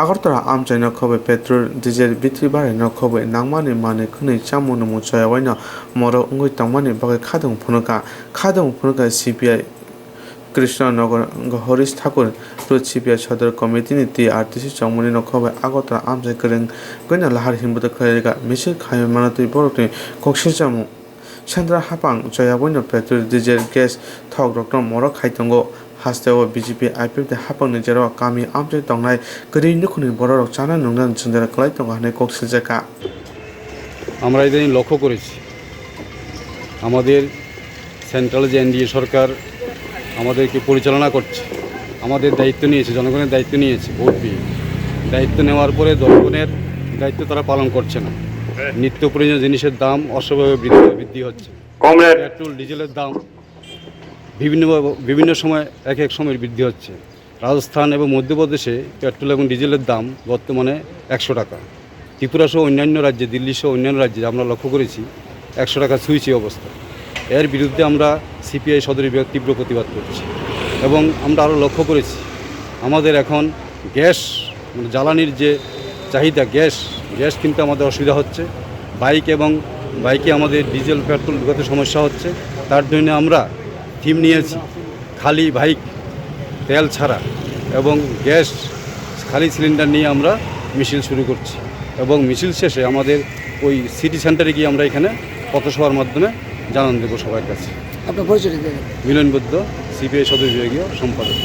আগরতলা আমচাইনা খবে petrol diesel বিক্রি বাড়াইনা খবে নাংমানি মানে খুनै চামুনো মুচায়াওয়াইনা মরক ungui tangmani bagai khadong phunuka CPI Krishnanagar Harish Thakur রুদ CPI সদর কমিটি নীতি RTC চমনি নখবে আগরতলা আমচাই গরেং গয়না লাহার হিমবোটক খৈরেগা মিছিল খায় মানাতই বরকনি কক্সিজামু সেন্দ্রা হাপাং জয়াবইনা পেট্রোল ডিজেল গ্যাস থক রক্তম মরক খাইতঙ্গ হাস্তেও বিজেপি IPF হাপাংनि जेराव गामि आमचाइ तंनाय गोदै नखुनि बररक जाना नंनान जोंदेरा खलाय दं हाने कक्सिजाका আমরা ইদানিং লক্ষ্য করেছি আমাদের সেন্ট্রাল যে এনডিএ সরকার আমাদেরকে পরিচালনা করছে, আমাদের দায়িত্ব নিয়েছে, জনগণের দায়িত্ব নিয়েছে, ভোট দিয়ে দায়িত্ব নেওয়ার পরে জনগণের দায়িত্ব তারা পালন করছে না। নিত্য প্রয়োজনীয় জিনিসের দাম অস্বাভাবিক বৃদ্ধি হচ্ছে। পেট্রোল ডিজেলের দাম বিভিন্ন সময় এক সময় বৃদ্ধি হচ্ছে। রাজস্থান এবং মধ্যপ্রদেশে পেট্রোল এবং ডিজেলের দাম বর্তমানে 100 টাকা। ত্রিপুরা সহ অন্যান্য রাজ্যে, দিল্লি সহ অন্যান্য রাজ্যে আমরা লক্ষ্য করেছি 100 টাকা ছুঁইছে অবস্থা। এর বিরুদ্ধে আমরা CPI সদর বিভাগ তীব্র প্রতিবাদ করছি এবং আমরা আরও লক্ষ্য করেছি আমাদের এখন গ্যাস জ্বালানির যে চাহিদা, গ্যাস কিন্তু আমাদের অসুবিধা হচ্ছে। বাইকে আমাদের ডিজেল পেট্রোল ঢোকাতে সমস্যা হচ্ছে। তার জন্য আমরা থিম নিয়েছি খালি বাইক তেল ছাড়া এবং গ্যাস খালি সিলিন্ডার নিয়ে আমরা মিছিল শুরু করছি এবং মিছিল শেষে আমাদের ওই সিটি সেন্টারে গিয়ে আমরা এখানে পথসভার মাধ্যমে জানান দেবো সবার কাছে। আপনার পরিচয় দিন। মিলন বৈদ্য, CPI সদর বিভাগীয় সম্পাদক।